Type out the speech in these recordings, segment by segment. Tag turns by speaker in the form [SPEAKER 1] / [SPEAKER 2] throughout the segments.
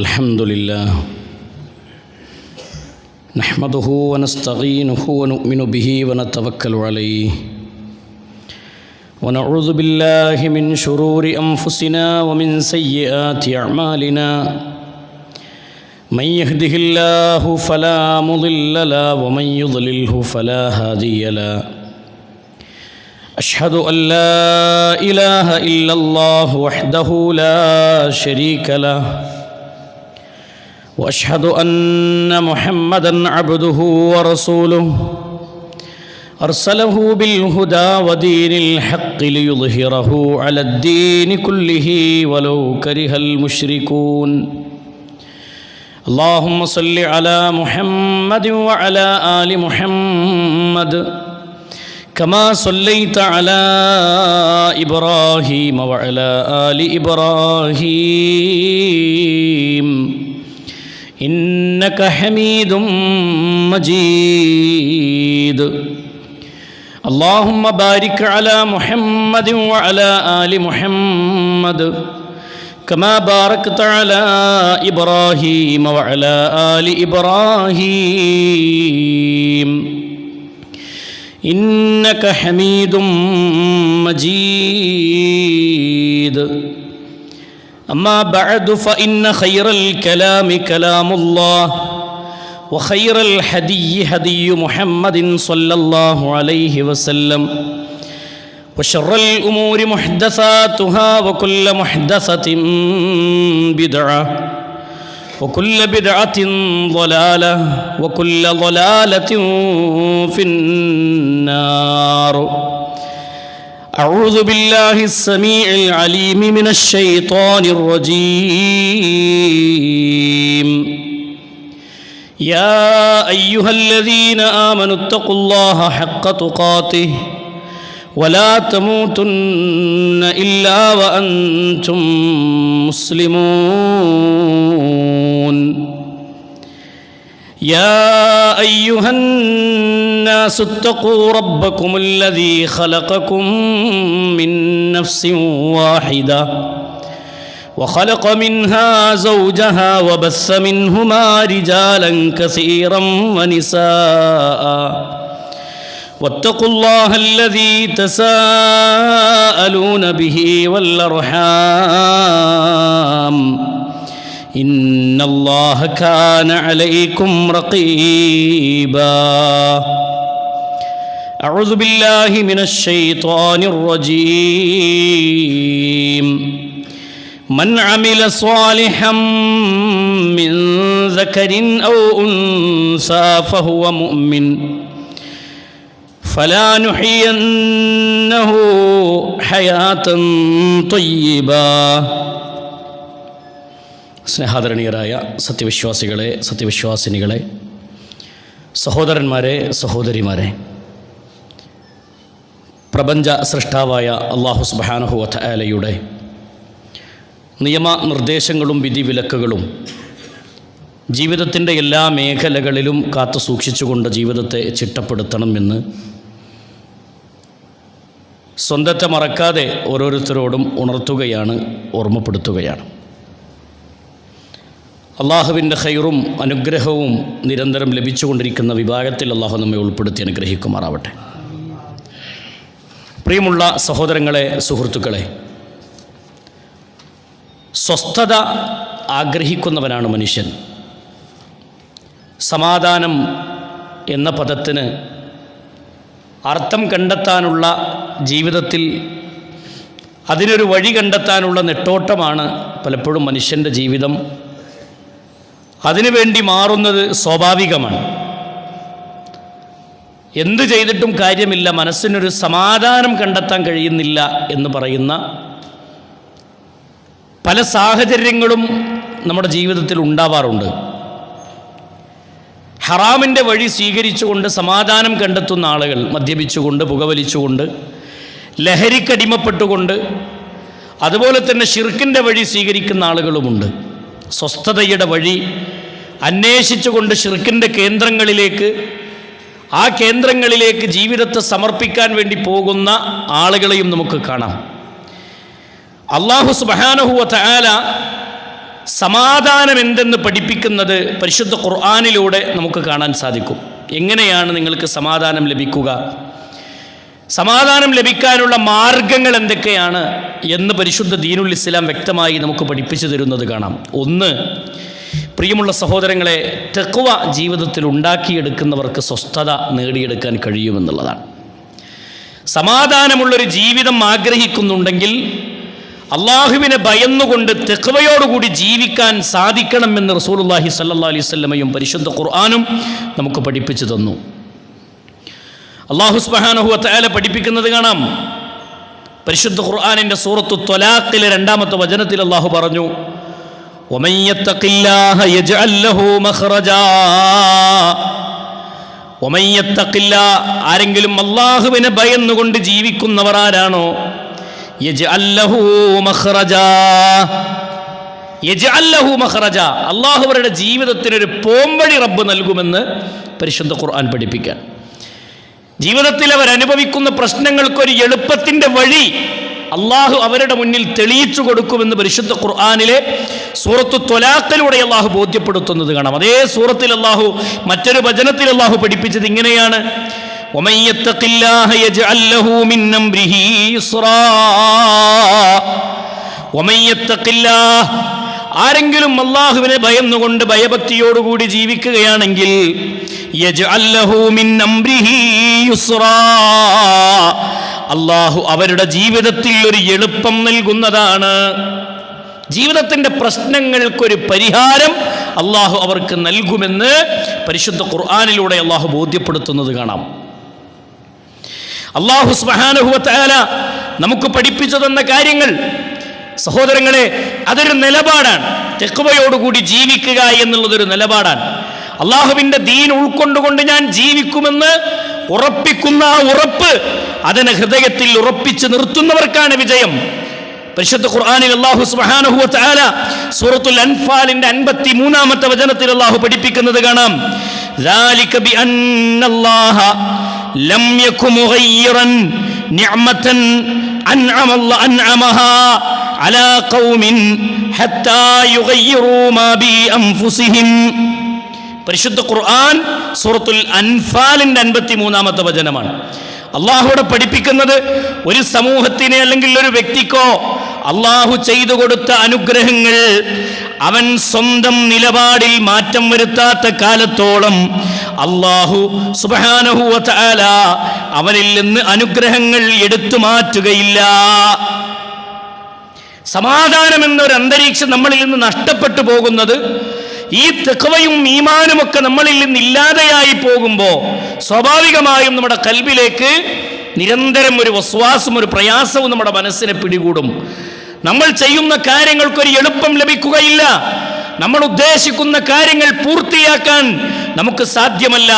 [SPEAKER 1] الحمد لله نحمده ونستعينه ونؤمن به ونتوكل عليه ونعوذ بالله من شرور أنفسنا ومن سيئات أعمالنا من يهده الله فلا مضل له ومن يضلله فلا هادي له أشهد أن لا إله إلا الله وحده لا شريك له وأشهد أن محمدًا عبده ورسوله أرسله بالهدى ودين الحق ليظهره على الدين كله ولو كره المشركون اللهم صل على محمد وعلى آل محمد كما صليت على إبراهيم وعلى آل إبراهيم إنك حميد مجيد اللهم بارك على محمد وعلى آل محمد كما باركت على إبراهيم وعلى آل إبراهيم إنك حميد مجيد أما بعد فإن خير الكلام كلام الله وخير الهدي هدي محمد صلى الله عليه وسلم وشر الأمور محدثاتها وكل محدثة بدعة وكل بدعة ضلالة وكل ضلالة في النار أعوذ بالله السميع العليم من الشيطان الرجيم يا أيها الذين آمنوا اتقوا الله حق تقاته ولا تموتن إلا وأنتم مسلمون يا أيها الناس اتقوا ربكم الذي خلقكم من نفس واحدة وخلق منها زوجها وبث منهما رجالا كثيرا ونساء واتقوا الله الذي تساءلون به والأرحام إن الله كان عليكم رقيبا أعوذ بالله من الشيطان الرجيم من عمل صالحا من ذكر أو أنثى فهو مؤمن فلنحيينه حياة طيبة സ്നേഹാദരണീയരായ സത്യവിശ്വാസികളെ, സത്യവിശ്വാസിനികളെ, സഹോദരന്മാരെ, സഹോദരിമാരെ, പ്രപഞ്ച സൃഷ്ടാവായ അല്ലാഹു സുബ്ഹാനഹു വ തആലയുടെ നിയമനിർദ്ദേശങ്ങളും വിധിവിലക്കുകളും ജീവിതത്തിൻ്റെ എല്ലാ മേഖലകളിലും കാത്തു സൂക്ഷിച്ചുകൊണ്ട് ജീവിതത്തെ ചിട്ടപ്പെടുത്തണമെന്ന് സ്വന്തത്തെ മറക്കാതെ ഓരോരുത്തരോടും ഉണർത്തുകയാണ്, ഓർമ്മപ്പെടുത്തുകയാണ്. അള്ളാഹുവിൻ്റെ ഖൈറും അനുഗ്രഹവും നിരന്തരം ലഭിച്ചുകൊണ്ടിരിക്കുന്ന വിഭാഗത്തിൽ അള്ളാഹു നമ്മെ ഉൾപ്പെടുത്തി അനുഗ്രഹിക്കുമാറാവട്ടെ. പ്രിയമുള്ള സഹോദരങ്ങളെ, സുഹൃത്തുക്കളെ, സ്വസ്ഥത ആഗ്രഹിക്കുന്നവനാണ് മനുഷ്യൻ. സമാധാനം എന്ന പദത്തിന് അർത്ഥം കണ്ടെത്താനുള്ള, ജീവിതത്തിൽ അതിനൊരു വഴി കണ്ടെത്താനുള്ള നെട്ടോട്ടമാണ് പലപ്പോഴും മനുഷ്യൻ്റെ ജീവിതം. അതിനുവേണ്ടി മാറുന്നത് സ്വാഭാവികമാണ്. എന്ത് ചെയ്തിട്ടും കാര്യമില്ല, മനസ്സിനൊരു സമാധാനം കണ്ടെത്താൻ കഴിയുന്നില്ല എന്ന് പറയുന്ന പല സാഹചര്യങ്ങളും നമ്മുടെ ജീവിതത്തിൽ ഉണ്ടാവാറുണ്ട്. ഹറാമിൻ്റെ വഴി സ്വീകരിച്ചുകൊണ്ട് സമാധാനം കണ്ടെത്തുന്ന ആളുകൾ, മദ്യപിച്ചുകൊണ്ട്, പുകവലിച്ചുകൊണ്ട്, ലഹരിക്കടിമപ്പെട്ടുകൊണ്ട്, അതുപോലെ തന്നെ ശിർക്കിൻ്റെ വഴി സ്വീകരിക്കുന്ന ആളുകളുമുണ്ട്. സ്വസ്ഥതയുടെ വഴി അന്വേഷിച്ചുകൊണ്ട് ശിർക്കിൻ്റെ കേന്ദ്രങ്ങളിലേക്ക്, ആ കേന്ദ്രങ്ങളിലേക്ക് ജീവിതത്തെ സമർപ്പിക്കാൻ വേണ്ടി പോകുന്ന ആളുകളെയും നമുക്ക് കാണാം. അല്ലാഹു സുബ്ഹാനഹു വ തആല സമാധാനം എന്തെന്ന് പഠിപ്പിക്കുന്നത് പരിശുദ്ധ ഖുർആനിലൂടെ നമുക്ക് കാണാൻ സാധിക്കും. എങ്ങനെയാണ് നിങ്ങൾക്ക് സമാധാനം ലഭിക്കുക, സമാധാനം ലഭിക്കാനുള്ള മാർഗങ്ങൾ എന്തൊക്കെയാണ് എന്ന് പരിശുദ്ധ ദീനുൽ ഇസ്ലാം വ്യക്തമായി നമുക്ക് പഠിപ്പിച്ചു തരുന്നത് കാണാം. ഒന്ന്, പ്രിയമുള്ള സഹോദരങ്ങളെ, തഖ്വ ജീവിതത്തിൽ ഉണ്ടാക്കിയെടുക്കുന്നവർക്ക് സ്വസ്ഥത നേടിയെടുക്കാൻ കഴിയുമെന്നുള്ളതാണ്. സമാധാനമുള്ളൊരു ജീവിതം ആഗ്രഹിക്കുന്നുണ്ടെങ്കിൽ അള്ളാഹുവിനെ ഭയന്നുകൊണ്ട് തഖ്വയോടുകൂടി ജീവിക്കാൻ സാധിക്കണമെന്ന് റസൂലുള്ളാഹി സ്വല്ലല്ലാഹി അലൈഹി വസല്ലമയും പരിശുദ്ധ ഖുർആനും നമുക്ക് പഠിപ്പിച്ചു തന്നു. അല്ലാഹു സുബ്ഹാനഹു വ തആല പഠിപ്പിക്കുന്നത് കാണാം. പരിശുദ്ധ ഖുർആനിൻ്റെ സൂറത്തു ത്വലാഖിലെ 2-ാമത്തെ വചനത്തിൽ അല്ലാഹു പറഞ്ഞു, വമൻ യത്തഖില്ലാഹ യജ്അൽ ലഹു മഖ്റജാ. വമൻ യത്തഖില്ലാ, ആരെങ്കിലും അല്ലാഹുവിനെ ഭയന്നുകൊണ്ട് ജീവിക്കുന്നവർ ആരാണോ, യജ്അൽ ലഹു മഖ്റജാ. യജ്അൽ ലഹു മഖ്റജാ, അല്ലാഹു അവരുടെ ജീവിതത്തിനൊരു പോംവഴി റബ്ബ് നൽകുമെന്ന് പരിശുദ്ധ ഖുർആൻ പഠിപ്പിക്കാൻ. ജീവിതത്തിൽ അവർ അനുഭവിക്കുന്ന പ്രശ്നങ്ങൾക്കൊരു എളുപ്പത്തിൻ്റെ വഴി അള്ളാഹു അവരുടെ മുന്നിൽ തെളിയിച്ചു കൊടുക്കുമെന്ന് പരിശുദ്ധ ഖുർആനിലെ സൂറത്തു ത്വലാഖിലൂടെ അള്ളാഹു ബോധ്യപ്പെടുത്തുന്നത് കാണാം. അതേ സൂറത്തിൽ അള്ളാഹു മറ്റൊരു വചനത്തിൽ അള്ളാഹു പഠിപ്പിച്ചത് ഇങ്ങനെയാണ്, വമൻ യത്തഖില്ലാഹ യജ്അൽ ലഹു മിൻ അംരിഹി യുസ്റാ. വമൻ യത്തഖില്ലാഹ, ആരെങ്കിലും അള്ളാഹുവിനെ ഭയന്നുകൊണ്ട് ഭയഭക്തിയോടുകൂടി ജീവിക്കുകയാണെങ്കിൽ യജ്അൽ ലഹു മിൻ അംരിഹി യുസ്റാ, അള്ളാഹു അവരുടെ ജീവിതത്തിൽ ഒരു എളുപ്പം നൽകുന്നതാണ്. ജീവിതത്തിൻ്റെ പ്രശ്നങ്ങൾക്കൊരു പരിഹാരം അള്ളാഹു അവർക്ക് നൽകുമെന്ന് പരിശുദ്ധ ഖുർആനിലൂടെ അള്ളാഹു ബോധ്യപ്പെടുത്തുന്നത് കാണാം. അള്ളാഹു സുബ്ഹാനഹു വ തആല നമുക്ക് പഠിപ്പിച്ചു തന്ന കാര്യങ്ങൾ സഹോദരങ്ങളെ, അതൊരു നിലപാടാണ്. തഖ്വയോടുകൂടി ജീവിക്കുക എന്നുള്ളതൊരു നിലപാടാണ്. അള്ളാഹുവിൻ്റെ ദീൻ ഉൾക്കൊണ്ടുകൊണ്ട് ഞാൻ ജീവിക്കുമെന്ന് ഉറപ്പിക്കുന്ന ആ ഉറപ്പ്, അതിനെ ഹൃദയത്തിൽ ഉറപ്പിച്ച് നിർത്തുന്നവർക്കാണ് വിജയം. പരിശുദ്ധ ഖുർആനിൽ അല്ലാഹു സുബ്ഹാനഹു വ തആല സൂറത്തുൽ അൻഫാലിന്റെ 53-ാമത്തെ വചനത്തിൽ അല്ലാഹു പഠിപ്പിക്കുന്നത് കാണാം, ദാലിക ബിഅന്നല്ലാഹ ലം യകു മുഗയ്യിറൻ നിഅമതൻ അൻഅമഹാ അലാ ഖൗമിൻ ഹത്താ യുഗയ്യിറൂ മാ ബി അൻഫുസിഹിം. പരിശുദ്ധ ഖുർആൻ സൂറത്തുൽ അൻഫാലിന്റെ 53-ാമത്തെ വചനമാണ്. അള്ളാഹുവിടെ പഠിപ്പിക്കുന്നത് ഒരു സമൂഹത്തിനെ അല്ലെങ്കിൽ ഒരു വ്യക്തിക്കോ അള്ളാഹു ചെയ്തു കൊടുത്ത അനുഗ്രഹങ്ങൾ അവൻ സ്വന്തം നിലപാടിൽ മാറ്റം വരുത്താത്ത കാലത്തോളം അള്ളാഹു സുബ്ഹാനഹു വ തആല അവനിൽ നിന്ന് അനുഗ്രഹങ്ങൾ എടുത്തു മാറ്റുകയില്ല. സമാധാനം എന്നൊരു അന്തരീക്ഷം നമ്മളിൽ നിന്ന് നഷ്ടപ്പെട്ടു പോകുന്നത് ഈ തഖ്വയും ഈമാനുമൊക്കെ നമ്മളിൽ നിന്ന് ഇല്ലാതെയായി പോകുമ്പോൾ സ്വാഭാവികമായും നമ്മുടെ കൽബിലേക്ക് നിരന്തരം ഒരു വസ്വാസും ഒരു പ്രയാസവും നമ്മുടെ മനസ്സിനെ പിടികൂടും. നമ്മൾ ചെയ്യുന്ന കാര്യങ്ങൾക്കൊരു എളുപ്പം ലഭിക്കുകയില്ല. നമ്മൾ ഉദ്ദേശിക്കുന്ന കാര്യങ്ങൾ പൂർത്തിയാക്കാൻ നമുക്ക് സാധ്യമല്ല.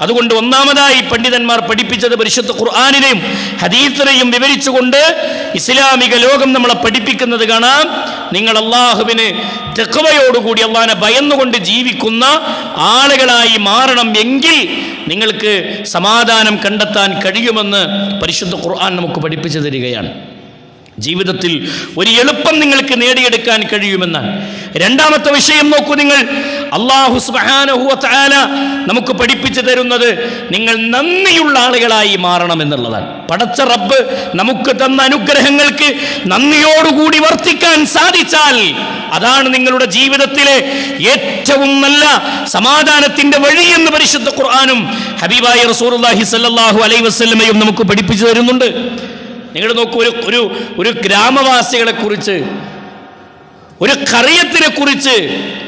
[SPEAKER 1] അതുകൊണ്ട് ഒന്നാമതായി പണ്ഡിതന്മാർ പഠിപ്പിച്ചത് പരിശുദ്ധ ഖുർആനിനെയും ഹദീസിനെയും വിവരിച്ചുകൊണ്ട് ഇസ്ലാമിക ലോകം നമ്മളെ പഠിപ്പിക്കുന്നത് കാണാം, നിങ്ങൾ അള്ളാഹുവിന് തഖ്വയോടുകൂടി അള്ളാഹിനെ ഭയന്നുകൊണ്ട് ജീവിക്കുന്ന ആളുകളായി മാറണം എങ്കിൽ നിങ്ങൾക്ക് സമാധാനം കണ്ടെത്താൻ കഴിയുമെന്ന് പരിശുദ്ധ ഖുർആൻ നമുക്ക് പഠിപ്പിച്ചു തരികയാണ്. ജീവിതത്തിൽ ഒരു എളുപ്പം നിങ്ങൾക്ക് നേടിയെടുക്കാൻ കഴിയുമെന്നാണ്. രണ്ടാമത്തെ വിഷയം നോക്കൂ, നിങ്ങൾ അല്ലാഹു സുബ്ഹാനഹു വ തആല നമുക്ക് പഠിപ്പിച്ചു തരുന്നത് നിങ്ങൾ നന്ദിയുള്ള ആളുകളായി മാറണം എന്നുള്ളതാണ്. പടച്ച റബ്ബ് നമുക്ക് തന്ന അനുഗ്രഹങ്ങൾക്ക് നന്ദിയോടുകൂടി വർത്തിക്കാൻ സാധിച്ചാൽ അതാണ് നിങ്ങളുടെ ജീവിതത്തിലെ ഏറ്റവും നല്ല സമാധാനത്തിന്റെ വഴി എന്ന് പരിശുദ്ധ ഖുർആനും ഹബീബായ റസൂലുള്ളാഹി സ്വല്ലല്ലാഹു അലൈഹി വസല്ലമയും നമുക്ക് പഠിപ്പിച്ചു തരുന്നുണ്ട്. നിങ്ങൾ നോക്കൂ, ഒരു ഗ്രാമവാസികളെ കുറിച്ച്, ഒരു ഖറിയത്തിനെ കുറിച്ച്,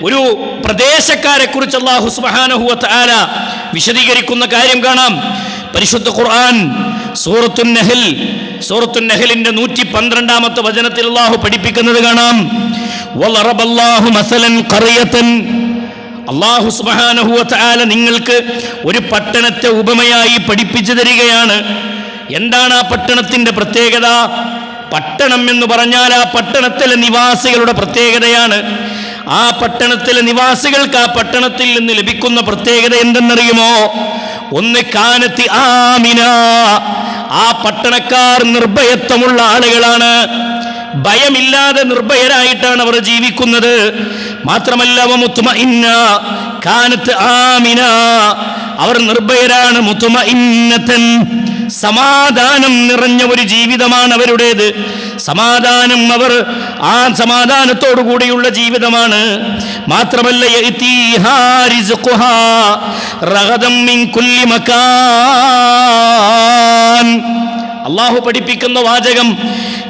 [SPEAKER 1] ഒരു പ്രദേശക്കാരെ കുറിച്ച് അല്ലാഹു സുബ്ഹാനഹു വ തആല വിശദീകരിക്കുന്ന കാര്യം കാണാം. പരിശുദ്ധ ഖുർആൻ സൂറത്തുൻ നഹലിന്റെ 112-ാമത്തെ വചനത്തിൽ അല്ലാഹു പഠിപ്പിക്കുന്നത് കാണാം, വളറബല്ലാഹു മസലൻ ഖറിയതൻ. അല്ലാഹു സുബ്ഹാനഹു വ തആല നിങ്ങൾക്ക് ഒരു പട്ടണത്തെ ഉപമയായി പഠിപ്പിച്ചു തരികയാണ്. എന്താണ് ആ പട്ടണത്തിന്റെ പ്രത്യേകത? പട്ടണം എന്ന് പറഞ്ഞാൽ ആ പട്ടണത്തിലെ നിവാസികളുടെ പ്രത്യേകതയാണ്. ആ പട്ടണത്തിലെ നിവാസികൾക്ക് ആ പട്ടണത്തിൽ നിന്ന് ലഭിക്കുന്ന പ്രത്യേകത എന്തെന്നറിയുമോ? ഒന്ന്, കാനത്തി ആമിന, ആ പട്ടണക്കാർ നിർഭയത്വമുള്ള ആളുകളാണ്. ഭയമില്ലാതെ നിർഭയരായിട്ടാണ് അവർ ജീവിക്കുന്നത്. മാത്രമല്ല വമുത്മഇന്ന കാനത്ത് ആമിന, അവർ നിർഭയരാണ്. മുത്മഇന്നതൻ, സമാധാനം നിറഞ്ഞ ഒരു ജീവിതമാണ് അവരുടേത്. സമാധാനം, അവർ ആ സമാധാനത്തോടു കൂടിയുള്ള ജീവിതമാണ്. മാത്രമല്ല യഅതീഹാ റിസ്ഖുഹാ റഗദം മിൻ കുല്ലി മകാൻ, അല്ലാഹു പഠിപ്പിക്കുന്ന വാചകം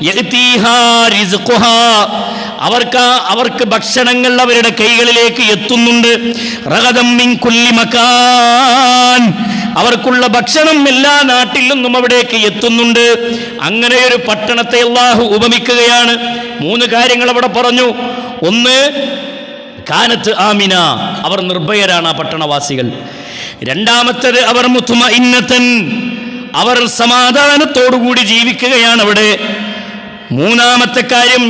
[SPEAKER 1] യഅതീഹാ റിസ്ഖുഹാ, അവർക്ക് ഭക്ഷണങ്ങൾ അവരുടെ കൈകളിലേക്ക് എത്തുന്നുണ്ട്. റഗദം മിൻ കുല്ലി മകാൻ, അവർക്കുള്ള ഭക്ഷണം എല്ലാ നാട്ടിൽ നിന്നും അവിടേക്ക് എത്തുന്നുണ്ട്. അങ്ങനെ ഒരു പട്ടണത്തെ അല്ലാഹു ഉപമിക്കുകയാണ്. 3 കാര്യങ്ങൾ അവിടെ പറഞ്ഞു. ഒന്ന്, കാനത്ത് ആമിന, അവർ നിർഭയരാണ് ആ പട്ടണവാസികൾ. രണ്ടാമത്തേത് അവർ മുത്മഇന്നതൻ, അവർ സമാധാനത്തോടുകൂടി ജീവിക്കുകയാണ് അവിടെ. മൂന്നാമത്തെ കാര്യം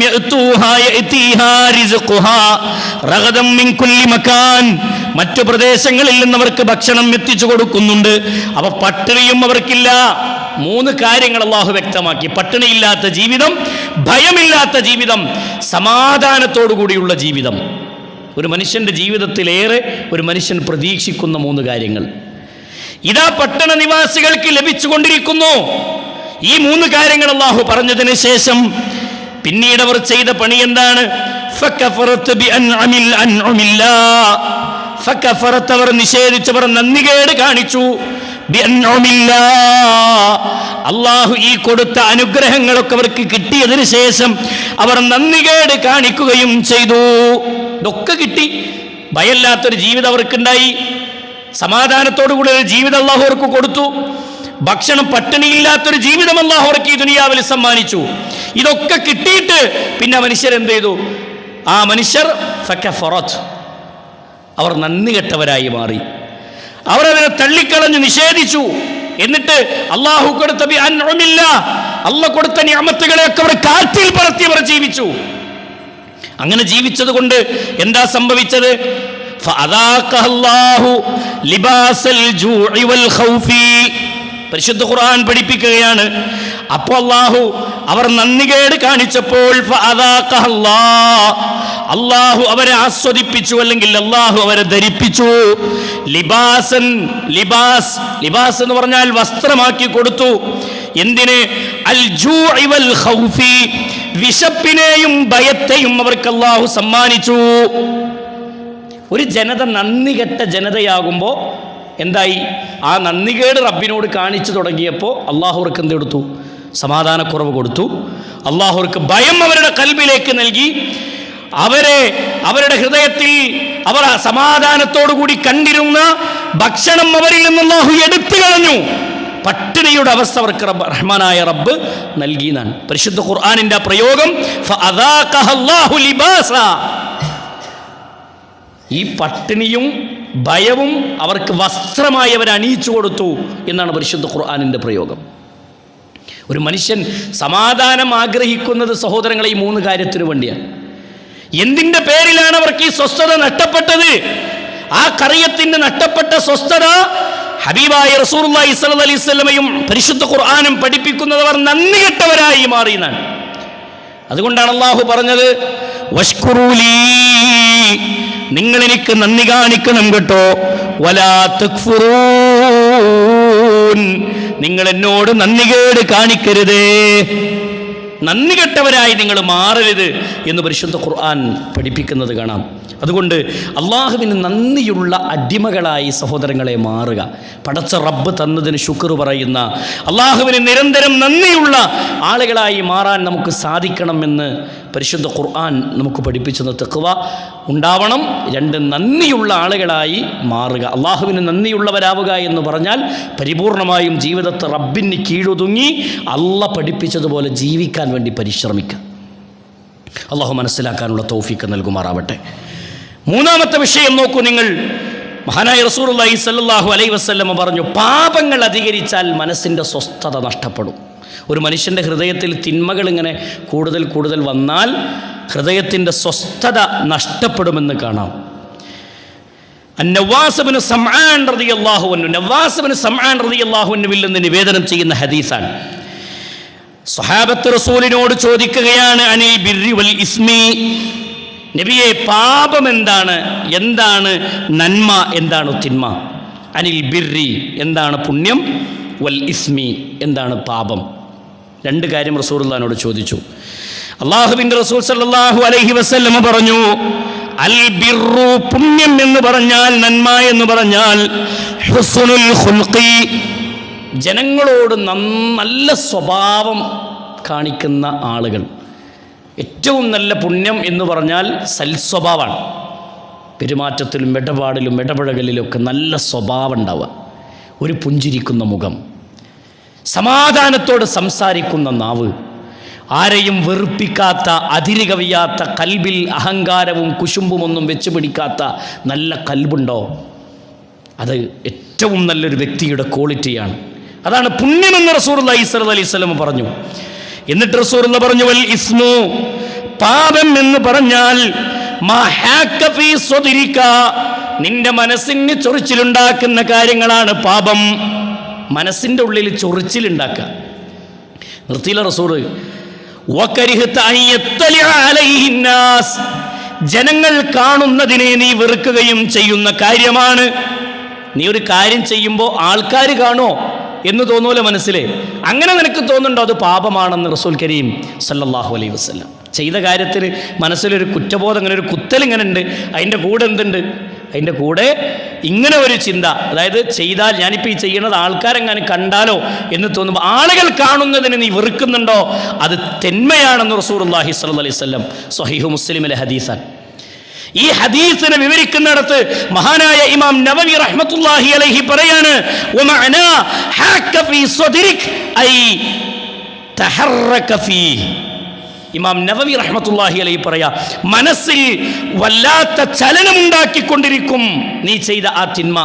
[SPEAKER 1] മറ്റു പ്രദേശങ്ങളിൽ നിന്ന് അവർക്ക് ഭക്ഷണം എത്തിച്ചു കൊടുക്കുന്നുണ്ട്. അവ പട്ടിണിയും അവർക്കില്ല. 3 കാര്യങ്ങൾ അല്ലാഹു വ്യക്തമാക്കി. പട്ടിണിയില്ലാത്ത ജീവിതം, ഭയമില്ലാത്ത ജീവിതം, സമാധാനത്തോടുകൂടിയുള്ള ജീവിതം. ഒരു മനുഷ്യൻ്റെ ജീവിതത്തിലേറെ ഒരു മനുഷ്യൻ പ്രതീക്ഷിക്കുന്ന 3 കാര്യങ്ങൾ ഇതാ പട്ടണ നിവാസികൾക്ക് ലഭിച്ചുകൊണ്ടിരിക്കുന്നു. ഈ 3 കാര്യങ്ങൾ അല്ലാഹു പറഞ്ഞതിന് ശേഷം പിന്നീട് അവർ ചെയ്ത പണി എന്താണ്? അവർ നിഷേധിച്ചവർ നന്ദികേട് കാണിച്ചു. അല്ലാഹു ഈ കൊടുത്ത അനുഗ്രഹങ്ങളൊക്കെ അവർക്ക് കിട്ടിയതിന് ശേഷം അവർ നന്ദികേട് കാണിക്കുകയും ചെയ്തു. ഇതൊക്കെ കിട്ടി, ഭയമില്ലാത്തൊരു ജീവിതം അവർക്കുണ്ടായി, സമാധാനത്തോടുകൂടി ഒരു ജീവിതം അല്ലാഹു അവർക്ക് കൊടുത്തു, ഭക്ഷണം പട്ടിണിയില്ലാത്തൊരു ജീവിതം അല്ലാഹു അവർക്ക് ഈ ദുനിയാവിൽ സമ്മാനിച്ചു. ഇതൊക്കെ കിട്ടിയിട്ട് പിന്നെ മനുഷ്യർ എന്ത് ചെയ്തു? ആ മനുഷ്യർ ഫകഫറത്, അവർ നന്ദി കെട്ടവരായി മാറി. അവരതിനെ തള്ളിക്കളഞ്ഞു, നിഷേധിച്ചു. എന്നിട്ട് അല്ലാഹു കൊടുത്ത അല്ലാഹു കൊടുത്ത നിഅമത്തുകളെയൊക്കെ അവർ കാറ്റിൽ പറത്തി അവർ ജീവിച്ചു. അങ്ങനെ ജീവിച്ചത് കൊണ്ട് എന്താ സംഭവിച്ചത്? ഫഅദാഖഹല്ലാഹു ലിബാസൽ ജൂഇ വൽ ഖൗഫി, പരിശുദ്ധ ഖുർആൻ പഠിപ്പിക്കുകയാണ്. അപ്പോൾ അല്ലാഹു അവർ നന്ദികേട് കാണിച്ചപ്പോൾ അല്ലാഹു അവരെ ആസ്വദിപ്പിച്ചു, അല്ലെങ്കിൽ അല്ലാഹു അവരെ ധരിപ്പിച്ചു. ലിബാസൻ, ലിബാസ് എന്ന് പറഞ്ഞാൽ വസ്ത്രമാക്കി കൊടുത്തു. എന്തിന്? അൽ ജൂഇ വൽ ഖൗഫി, വിശപ്പിനെയും ഭയത്തെയും അവർക്ക് അല്ലാഹു സമ്മാനിച്ചു. ഒരു ജനത നന്ദി കെട്ട ജനതയാകുമ്പോൾ എന്തായി? ആ നന്ദികേട് റബ്ബിനോട് കാണിച്ചു തുടങ്ങിയപ്പോൾ അല്ലാഹു അവർക്ക് എന്തെടുത്തു? സമാധാനക്കുറവ് കൊടുത്തു. അല്ലാഹു അവർക്ക് ഭയം അവരുടെ കൽബിലേക്ക് നൽകി. അവരുടെ ഹൃദയത്തിൽ അവർ സമാധാനത്തോടുകൂടി കണ്ടിരുന്ന ഭക്ഷണം അവരിൽ നിന്ന് അല്ലാഹു എടുത്തു കളഞ്ഞു. പട്ടിണിയുടെ അവസ്ഥ അവർക്ക് റഹ്മാനായ റബ്ബ് നൽകിയെന്നാണ് പരിശുദ്ധ ഖുർആനിന്റെ പ്രയോഗം. ഫഅദാഖഹല്ലാഹു ലിബാസ, ഈ പട്ടിണിയും ഭയവും അവർക്ക് വസ്ത്രമായി അവർ അണിയിച്ചു കൊടുത്തു എന്നാണ് പരിശുദ്ധ ഖുർആനിന്റെ പ്രയോഗം. ഒരു മനുഷ്യൻ സമാധാനം ആഗ്രഹിക്കുന്നത് സഹോദരങ്ങളെ ഈ 3 കാര്യത്തിനു വേണ്ടിയാണ്. എന്തിൻ്റെ പേരിലാണ് അവർക്ക് ഈ സ്വസ്ഥത നഷ്ടപ്പെട്ടത്? ആ കറിയത്തിന് നഷ്ടപ്പെട്ട സ്വസ്ഥത ഹബീബായ റസൂലുള്ളാഹി സ്വല്ലല്ലാഹി അലൈഹി വസല്ലമയും പരിശുദ്ധ ഖുർആനും പഠിപ്പിക്കുന്നത് അവർ നന്ദി കെട്ടവരായി മാറിയെന്നാണ്. അതുകൊണ്ടാണ് അല്ലാഹു പറഞ്ഞത്, വഷ്കുറൂലി, നിങ്ങൾ എനിക്ക് നന്ദി കാണിക്കണം കേട്ടോ, വലാ തക്ഫുറൂൻ, നിങ്ങൾ എന്നോട് നന്ദികേട് കാണിക്കരുതേ, നന്ദി കെട്ടവരായി നിങ്ങൾ മാറരുത് എന്ന് പരിശുദ്ധ ഖുർആൻ പഠിപ്പിക്കുന്നത് കാണാം. അതുകൊണ്ട് അള്ളാഹുവിന് നന്ദിയുള്ള അടിമകളായി സഹോദരങ്ങളെ മാറുക. പടച്ച റബ്ബ് തന്നതിന് ശുക്ർ പറയുന്ന, അള്ളാഹുവിന് നിരന്തരം നന്ദിയുള്ള ആളുകളായി മാറാൻ നമുക്ക് സാധിക്കണമെന്ന് പരിശുദ്ധ ഖുർആൻ നമുക്ക് പഠിപ്പിച്ചു. തഖ്വ ഉണ്ടാവണം. 2 നന്ദിയുള്ള ആളുകളായി മാറുക. അള്ളാഹുവിന് നന്ദിയുള്ളവരാവുക എന്ന് പറഞ്ഞാൽ പരിപൂർണമായും ജീവിതത്തെ റബ്ബിന് കീഴൊതുങ്ങി അള്ളാഹ് പഠിപ്പിച്ചതുപോലെ ജീവിക്കാൻ വേണ്ടി പരിശ്രമിക്കുക. അള്ളാഹു മനസ്സിലാക്കാനുള്ള തൗഫീഖ് നൽകുമാറാവട്ടെ. 3ാമത്തെ വിഷയം നോക്കൂ നിങ്ങൾ. മഹാനായ റസൂലുള്ളാഹി സ്വല്ലല്ലാഹു അലൈഹി വസല്ലം പറഞ്ഞു, പാപങ്ങൾ അധികരിച്ചാൽ മനസ്സിൻ്റെ സ്വസ്ഥത നഷ്ടപ്പെടും. ഒരു മനുഷ്യൻ്റെ ഹൃദയത്തിൽ തിന്മകൾ ഇങ്ങനെ കൂടുതൽ കൂടുതൽ വന്നാൽ ഹൃദയത്തിൻ്റെ സ്വസ്ഥത നഷ്ടപ്പെടുമെന്ന് കാണാം. നവാസ് ഇബ്നു സമആൻ റളിയല്ലാഹു അൻഹു, നവാസ് ഇബ്നു സമആൻ റളിയല്ലാഹു അൻഹുവിൽ നിന്ന് നിവേദനം ചെയ്യുന്ന ഹദീസാണ്. സ്വഹാബത്ത് റസൂലിനോട് ചോദിക്കുകയാണ്, അനിൽ ബിർരി വൽ ഇസ്മി, നബിയെ പാപം എന്താണ്, എന്താണ് നന്മ, എന്താണ് തിന്മ? അനിൽ ബിർരി എന്താണ് പുണ്യം, വൽ ഇസ്മി എന്താണ് പാപം? രണ്ട് കാര്യം റസൂലുള്ളാഹിനോട് ചോദിച്ചു. അല്ലാഹുവിൻ്റെ റസൂൽ സല്ലല്ലാഹു അലൈഹി വസല്ലം പറഞ്ഞു, അൽ ബിർറു പുണ്യം എന്ന് പറഞ്ഞാൽ, നന്മ എന്ന് പറഞ്ഞാൽ ഹുസ്നുൽ ഖുൽഖി, ജനങ്ങളോട് നല്ല സ്വഭാവം കാണിക്കുന്ന ആളുകൾ. ഏറ്റവും നല്ല പുണ്യം എന്ന് പറഞ്ഞാൽ സൽസ്വഭാവമാണ്. പെരുമാറ്റത്തിലും ഇടപാടിലും ഇടപഴകലിലൊക്കെ നല്ല സ്വഭാവം ഉണ്ടാവുക, ഒരു പുഞ്ചിരിക്കുന്ന മുഖം, സമാധാനത്തോട് സംസാരിക്കുന്ന നാവ്, ആരെയും വെറുപ്പിക്കാത്ത, അതിര് കവിയാത്ത, കൽബിൽ അഹങ്കാരവും കുശുമ്പുമൊന്നും വെച്ച് പിടിക്കാത്ത നല്ല കൽബുണ്ടോ, അത് ഏറ്റവും നല്ലൊരു വ്യക്തിയുടെ ക്വാളിറ്റിയാണ്. അതാണ് പുണ്യമെന്ന് റസൂലുള്ളാഹി സ്വല്ലല്ലാഹി അലൈഹി വസല്ലം പറഞ്ഞു. എന്നിട്ട് റസൂലുള്ളാഹി പറഞ്ഞു, വൽ ഇസ്മു പാപം എന്ന് പറഞ്ഞാൽ മാ ഹാക ഫീ സ്വദ്രിക, നിന്റെ മനസ്സിന് ചൊറിച്ചിലുണ്ടാക്കുന്ന കാര്യങ്ങളാണ് പാപം. മനസ്സിൻ്റെ ഉള്ളിൽ ചൊറിച്ചിലുണ്ടാക്കുക. നിർത്തിയില്ല റസൂല്, വകരിഹത അൻ യത്തലിഅ അലൈഹി നാസ്, ജനങ്ങൾ കാണുന്നതിനെ നീ വെറുക്കുകയും ചെയ്യുന്ന കാര്യമാണ്. നീ ഒരു കാര്യം ചെയ്യുമ്പോൾ ആൾക്കാർ കാണോ എന്ന് തോന്നൂല മനസ്സിൽ, അങ്ങനെ നിനക്ക് തോന്നുന്നുണ്ടോ അത് പാപമാണെന്ന് റസൂൽ കരീം സല്ലല്ലാഹു അലൈഹി വസല്ലം. ചെയ്ത കാര്യത്തിൽ മനസ്സിലൊരു കുറ്റബോധം, അങ്ങനെ ഒരു കുത്തൽ ഇങ്ങനെ ഉണ്ട്, അതിൻ്റെ കൂടെ എന്തുണ്ട്, അതിൻ്റെ കൂടെ ഇങ്ങനെ ഒരു ചിന്ത, അതായത് ചെയ്താൽ ഞാനിപ്പോൾ ഈ ചെയ്യണത് ആൾക്കാരെങ്ങനെ കണ്ടാലോ എന്ന് തോന്നുമ്പോൾ, ആളുകൾ കാണുന്നതിന് നീ വെറുക്കുന്നുണ്ടോ, അത് തിന്മയാണെന്ന് റസൂലുള്ളാഹി സ്വല്ലല്ലാഹി അലൈഹി വസല്ലം സ്വഹീഹ് മുസ്ലിമിലെ ഹദീസാണ്. ഈ ഹദീസിനെ വിവരിക്കുന്നിടത്ത് മഹാനായ ഇമാം നവവി റഹ്മത്തുള്ളാഹി അലൈഹി പറയാണ്, വമഅനാ ഹാക ഫീ സ്വദ്രിക് ഐ തഹറക ഫീഹി. ഇമാം നവവി റഹ്മത്തുള്ളാഹി അലൈഹി പറയാ, മനസ്സിൽ വല്ലാത്ത ചലനമുണ്ടാക്കിക്കൊണ്ടിരിക്കും നീ ചെയ്ത ആ തിന്മ,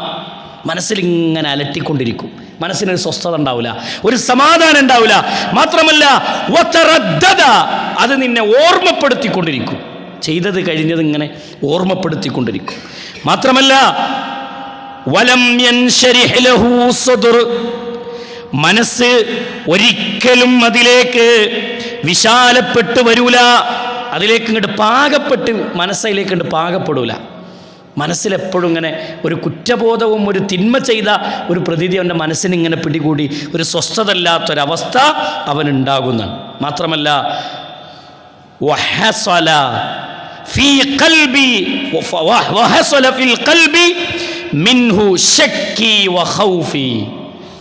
[SPEAKER 1] മനസ്സിൽ ഇങ്ങനെ അലട്ടിക്കൊണ്ടിരിക്കും, മനസ്സിനൊരു സ്വസ്ഥത ഉണ്ടാവില്ല, ഒരു സമാധാനം ഉണ്ടാവില്ല. മാത്രമല്ല വതറദ്ദദ, അത് നിന്നെ ഓർമ്മപ്പെടുത്തിക്കൊണ്ടിരിക്കും, ചെയ്തത് കഴിഞ്ഞത് ഇങ്ങനെ ഓർമ്മപ്പെടുത്തിക്കൊണ്ടിരിക്കും. മാത്രമല്ല വലം യൻശരിഹ് ലഹു സദ്ർ, മനസ്സ് ഒരിക്കലും അതിലേക്ക് വിശാലപ്പെട്ട് വരൂല, അതിലേക്ക് ഇങ്ങോട്ട് പാകപ്പെട്ട്, മനസ്സിലേക്ക് ഇങ്ങോട്ട് പാകപ്പെടൂല. മനസ്സിലെപ്പോഴും ഇങ്ങനെ ഒരു കുറ്റബോധവും ഒരു തിന്മ ചെയ്ത ഒരു പ്രതീതി അവൻ്റെ മനസ്സിനിങ്ങനെ പിടികൂടി ഒരു സ്വസ്ഥതയില്ലാത്തൊരവസ്ഥ അവനുണ്ടാകുന്നതാണ്. മാത്രമല്ല വഹസല ഫീ ഖൽബി വഹസല ഫിൽ ഖൽബി മിൻഹു ശക്കി വഖൗഫി,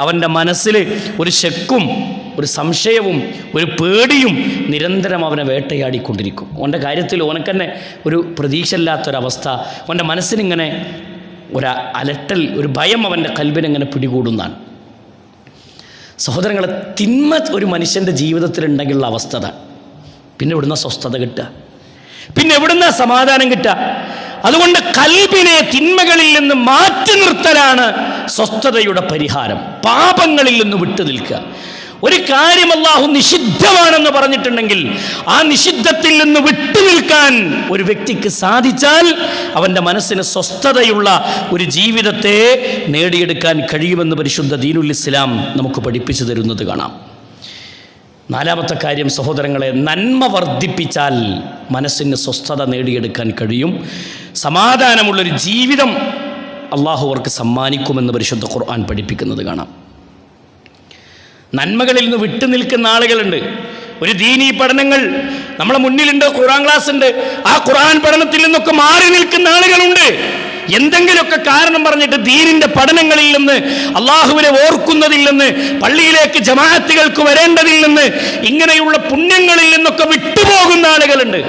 [SPEAKER 1] അവൻ്റെ മനസ്സിൽ ഒരു ശക്കും ഒരു സംശയവും ഒരു പേടിയും നിരന്തരം അവനെ വേട്ടയാടിക്കൊണ്ടിരിക്കും. അവൻ്റെ കാര്യത്തിൽ ഓനക്കന്നെ ഒരു പ്രതീക്ഷ ഇല്ലാത്തൊരവസ്ഥ, അവൻ്റെ മനസ്സിനിങ്ങനെ ഒരു അലട്ടൽ, ഒരു ഭയം അവൻ്റെ കൽബിനെങ്ങനെ പിടികൂടുന്നതാണ്. സഹോദരങ്ങളെ, തിന്മ ഒരു മനുഷ്യൻ്റെ ജീവിതത്തിലുണ്ടെങ്കിലുള്ള അവസ്ഥ അതാണ്. പിന്നെ എവിടുന്ന സ്വസ്ഥത കിട്ടുക, പിന്നെ എവിടുന്ന സമാധാനം കിട്ടുക? അതുകൊണ്ട് കൽബിനെ തിന്മകളിൽ നിന്ന് മാറ്റി നിർത്തലാണ് സ്വസ്ഥതയുടെ പരിഹാരം. പാപങ്ങളിൽ നിന്ന് വിട്ടു നിൽക്കുക. ഒരു കാര്യം അല്ലാഹു നിഷിദ്ധമാണെന്ന് പറഞ്ഞിട്ടുണ്ടെങ്കിൽ ആ നിഷിദ്ധത്തിൽ നിന്ന് വിട്ടു നിൽക്കാൻ ഒരു വ്യക്തിക്ക് സാധിച്ചാൽ അവൻ്റെ മനസ്സിന് സ്വസ്ഥതയുള്ള ഒരു ജീവിതത്തെ നേടിയെടുക്കാൻ കഴിയുമെന്ന് പരിശുദ്ധ ദീനുൽ ഇസ്ലാം നമുക്ക് പഠിപ്പിച്ചു തരുന്നത് കാണാം. നാലാമത്തെ കാര്യം സഹോദരങ്ങളെ, നന്മ വർദ്ധിപ്പിച്ചാൽ മനസ്സിന് സ്വസ്ഥത നേടിയെടുക്കാൻ കഴിയും. സമാധാനമുള്ളൊരു ജീവിതം അള്ളാഹു അവർക്ക് സമ്മാനിക്കുമെന്ന് പരിശുദ്ധ ഖുർആൻ പഠിപ്പിക്കുന്നത് കാണാം. നന്മകളിൽ നിന്ന് വിട്ടു നിൽക്കുന്ന ആളുകളുണ്ട്. ഒരു ദീനീ പഠനങ്ങൾ നമ്മളെ മുന്നിലുണ്ട്, ഖുർആൻ ക്ലാസ് ഉണ്ട്, ആ ഖുർആൻ പഠനത്തിൽ നിന്നൊക്കെ മാറി നിൽക്കുന്ന ആളുകളുണ്ട്. എന്തെങ്കിലുമൊക്കെ കാരണം പറഞ്ഞിട്ട് ദീനിന്റെ പഠനങ്ങളിൽ നിന്ന്, അള്ളാഹുവിനെ ഓർക്കുന്നതിൽ നിന്ന്, പള്ളിയിലേക്ക് ജമാഅത്തുകൾക്ക് വരേണ്ടതിൽ നിന്ന്, ഇങ്ങനെയുള്ള പുണ്യങ്ങളിൽ നിന്നൊക്കെ വിട്ടുപോകുന്ന ആളുകളുണ്ട്.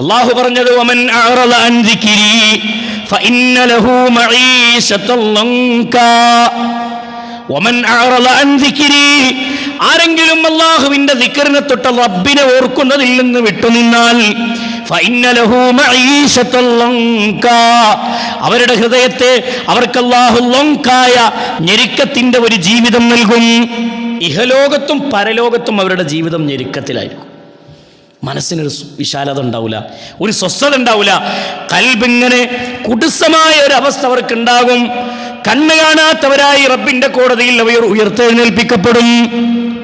[SPEAKER 1] അള്ളാഹു പറഞ്ഞത് വമൻ അഅറള അൻ ദിക്രി ഫഇന്ന ലഹു മഈശതൻ ലങ്കാ. വമൻ അഅറള അൻ ദിക്രി, ആരെങ്കിലും അള്ളാഹുവിന്റെ ദിക്റിനെ തൊട്ട് റബ്ബിനെ ഓർക്കുന്നതിൽ നിന്ന് വിട്ടുനിന്നാൽ ഫഇന്ന ലഹു മഈശതൻ ലങ്കാ, അവരുടെ ഹൃദയത്തെ അവർക്ക് അല്ലാഹു ലങ്കായ ഞെരുക്കത്തിന്റെ ഒരു ജീവിതം നൽകും. ഇഹലോകത്തും പരലോകത്തും അവരുടെ ജീവിതം ഞെരുക്കത്തിലായിരിക്കും. മനസ്സിനൊരു വിശാലത ഉണ്ടാവില്ല, ഒരു സ്വസ്ഥത ഉണ്ടാവില്ല. കൽബിങ്ങനെ കുടുസമായ ഒരു അവസ്ഥ അവർക്കുണ്ടാകും. കണ്ണ് കാണാത്തവരായി റബ്ബിന്റെ കോടതിയിൽ അവർ ഉയർത്തെഴുന്നേൽപ്പിക്കപ്പെടും.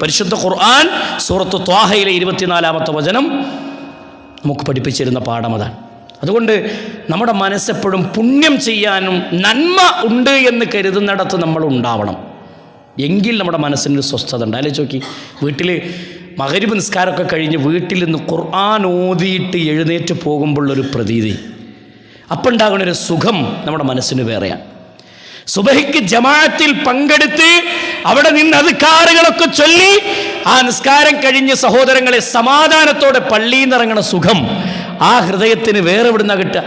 [SPEAKER 1] പരിശുദ്ധ ഖുർആൻ സൂറത്ത് ത്വാഹയിലെ 24-ാമത്തെ വചനം നമുക്ക് പഠിപ്പിച്ചിരുന്ന പാഠം അതാണ്. അതുകൊണ്ട് നമ്മുടെ മനസ്സെപ്പോഴും പുണ്യം ചെയ്യാനും നന്മ ഉണ്ട് എന്ന് കരുതുന്നിടത്ത് നമ്മൾ ഉണ്ടാവണം. എങ്കിൽ നമ്മുടെ മനസ്സിനൊരു സ്വസ്ഥത ഉണ്ട്. അല്ലേ ചോക്കി, വീട്ടിൽ മഗ്‌രിബ് നിസ്കാരമൊക്കെ കഴിഞ്ഞ് വീട്ടിൽ നിന്ന് ഖുർആൻ ഓതിയിട്ട് എഴുന്നേറ്റ് പോകുമ്പോഴുള്ളൊരു പ്രതീതി, അപ്പം ഉണ്ടാകുന്നൊരു സുഖം നമ്മുടെ മനസ്സിന് വേറെയാണ്. സുബഹിക്ക് ജമാഅത്തിൽ പങ്കെടുത്ത് അവിടെ നിന്ന് അദ്കാറുകളൊക്കെ ചൊല്ലി ആ നിസ്കാരം കഴിഞ്ഞ് സഹോദരങ്ങളെ സമാധാനത്തോടെ പള്ളിയിൽ നിന്ന് ഇറങ്ങണ സുഖം ആ ഹൃദയത്തിന് വേറെ എവിടുന്ന കിട്ടുക?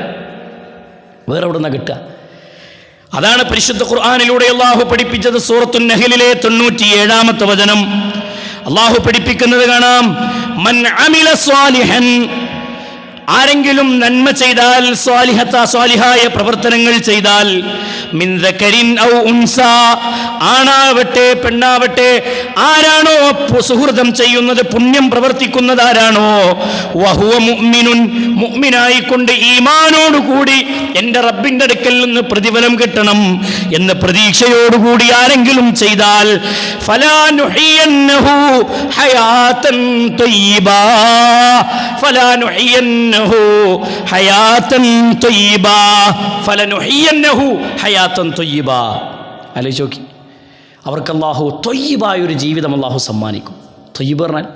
[SPEAKER 1] അതാണ് പരിശുദ്ധ ഖുർആനിലൂടെ അല്ലാഹു പഠിപ്പിച്ചത്. സൂറത്തുൻ നഹ്ലിലെ 97-ാമത്തെ വചനം അല്ലാഹു പഠിപ്പിക്കുന്നത് കാണാം. മൻ അമില സ്വാലിഹൻ, ആരെങ്കിലും നന്മ ചെയ്താൽ, സ്വാലിഹായ പ്രവർത്തനങ്ങൾ ചെയ്താൽ, മിൻ ദകരിൻ ഔ ഉൻസ, ആണാവട്ടെ പെണ്ണാവട്ടെ, ആരാണോ സുഹൃതം ചെയ്യുന്നത്, പുണ്യം പ്രവർത്തിക്കുന്നത് ആരാണോ, വഹുവ മുഅ്മിനുൻ, മുഅ്മിനായിക്കൊണ്ട് ഈമാനോടുകൂടി എൻ്റെ റബ്ബിൻ്റെ അടുക്കൽ നിന്ന് പ്രതിഫലം കിട്ടണം എന്ന പ്രതീക്ഷയോടുകൂടി ആരെങ്കിലും ചെയ്താൽ, ഫലാ നുഹിയന്നഹു ഹയാതൻ ത്വയ്യിബാ, ഫലാ നുഹിയന്നഹു ഹയാതൻ ത്വയ്യിബാ, ഫലനുഹിയന്നഹു ഹയാതൻ ത്വയ്യിബാ. ആലോചിച്ച് നോക്കി, അവർക്ക് അല്ലാഹു ത്വയ്യിബായൊരു ജീവിതം അല്ലാഹു സമ്മാനിക്കും. ത്വയ്യിബ് പറഞ്ഞാൽ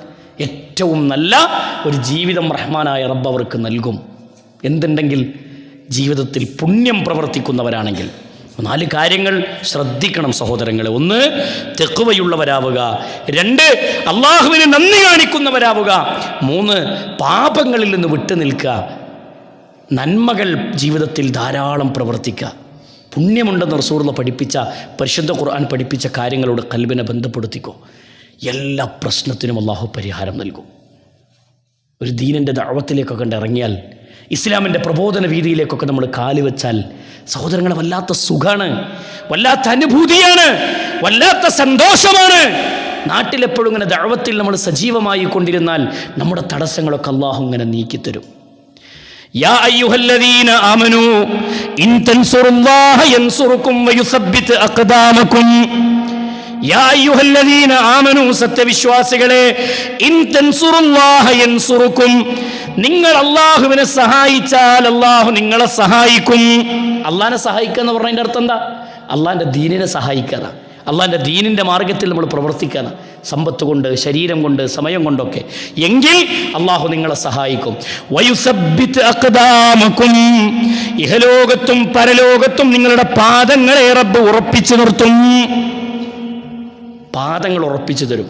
[SPEAKER 1] ഏറ്റവും നല്ല ഒരു ജീവിതം റഹ്മാനായ റബ്ബ് അവർക്ക് നൽകും. എന്തുണ്ടെങ്കിൽ ജീവിതത്തിൽ പുണ്യം പ്രവർത്തിക്കുന്നവരാണെങ്കിൽ. 4 കാര്യങ്ങൾ ശ്രദ്ധിക്കണം സഹോദരങ്ങളെ. 1, തെഖ്വയുള്ളവരാവുക. 2, അള്ളാഹുവിന് നന്ദി കാണിക്കുന്നവരാവുക. 3, പാപങ്ങളിൽ നിന്ന് വിട്ടുനിൽക്കുക. നന്മകൾ ജീവിതത്തിൽ ധാരാളം പ്രവർത്തിക്കുക. പുണ്യമുണ്ടെന്ന് റസൂലുള്ളാഹി പഠിപ്പിച്ച, പരിശുദ്ധ ഖുർആൻ പഠിപ്പിച്ച കാര്യങ്ങളോട് ഖൽബിനെ ബന്ധപ്പെടുത്തിക്കോ. എല്ലാ പ്രശ്നത്തിനും അള്ളാഹു പരിഹാരം നൽകും. ഒരു ദീനിൻ്റെ ദഅവത്തിലേക്കൊക്കെ ഇറങ്ങിയാൽ, ഇസ്ലാമിൻ്റെ പ്രബോധന വീതിയിലേക്കൊക്കെ നമ്മൾ കാലുവെച്ചാൽ സഹോദരങ്ങളെ വല്ലാത്ത സുഖമാണ്, വല്ലാത്ത അനുഭൂതിയാണ്, വല്ലാത്ത സന്തോഷമാണ്. നാട്ടിലെപ്പോഴും ഇങ്ങനെ ദഅവത്തിൽ നമ്മൾ സജീവമായി കൊണ്ടിരുന്നാൽ നമ്മുടെ തടസ്സങ്ങളൊക്കെ അള്ളാഹു ഇങ്ങനെ നീക്കിത്തരും. യാ അയ്യുഹല്ലദീന ആമനൂ ഇൻ തൻസുറുല്ലാഹ യൻസുറുകും വയുസബ്ബിത് അഖ്ദാമകും. യാ അയ്യുഹല്ലദീന ആമനൂ, സത്യവിശ്വാസികളെ, ഇൻ തൻസുറുല്ലാഹ യൻസുറുകും, നിങ്ങൾ അള്ളാഹുവിനെ സഹായിച്ചാൽ അള്ളാഹു നിങ്ങളെ സഹായിക്കും. അള്ളാഹിനെ സഹായിക്കുക എന്ന് പറഞ്ഞതിൻ്റെ അർത്ഥം എന്താ? അള്ളാഹിൻ്റെ ദീനിനെ സഹായിക്കുക, അള്ളാഹിൻ്റെ ദീനിൻ്റെ മാർഗത്തിൽ നമ്മൾ പ്രവർത്തിക്കുക, സമ്പത്ത് കൊണ്ട്, ശരീരം കൊണ്ട്, സമയം കൊണ്ടൊക്കെ. എങ്കിൽ അള്ളാഹു നിങ്ങളെ സഹായിക്കും. വയുസബ്ബിത് അഖ്ദാമകും, ഇഹലോകത്തും പരലോകത്തും നിങ്ങളുടെ പാദങ്ങളെ റബ്ബ് ഉറപ്പിച്ചു നിർത്തും. പാദങ്ങൾ ഉറപ്പിച്ചു തരും.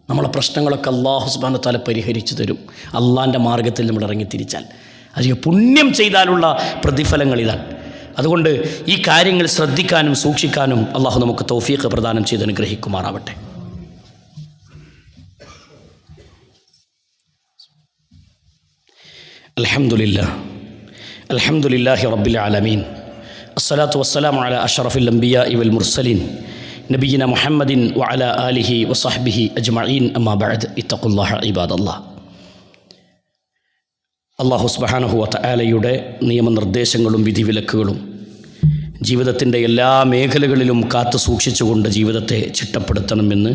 [SPEAKER 1] നമ്മളെ പ്രശ്നങ്ങളൊക്കെ അല്ലാഹു സുബ്ഹാനഹു വ തആല പരിഹരിച്ചു തരും. അള്ളാഹിൻ്റെ മാർഗത്തിൽ നമ്മൾ ഇറങ്ങിത്തിരിച്ചാൽ. അധികം പുണ്യം ചെയ്താലുള്ള പ്രതിഫലങ്ങൾ ഇതാണ്. അതുകൊണ്ട് ഈ കാര്യങ്ങൾ ശ്രദ്ധിക്കാനും സൂക്ഷിക്കാനും അള്ളാഹു നമുക്ക് തൗഫീഖ് പ്രദാനം ചെയ്ത് അനുഗ്രഹിക്കുമാറാവട്ടെ. അൽഹംദുലില്ലാഹി റബ്ബിൽ ആലമീൻ, അസ്സലാത്തു വസ്സലാമു അലാ അഷ്റഫിൽ അംബിയാഇ വൽ മുർസലീൻ നബിയിന മുഹമ്മദിൻ വഅലാ ആലിഹി വസഹ്ബിഹി അജ്മഈൻ. അമ്മാ ബഅദ്, ഇത്തഖുല്ലാഹ ഇബാദല്ലാഹ്. അല്ലാഹു സുബ്ഹാനഹു വ തആലയുടെ നിയമനിർദ്ദേശങ്ങളും വിധിവിലക്കുകളും ജീവിതത്തിൻ്റെ എല്ലാ മേഖലകളിലും കാത്തു സൂക്ഷിച്ചുകൊണ്ട് ജീവിതത്തെ ചിട്ടപ്പെടുത്തണമെന്ന്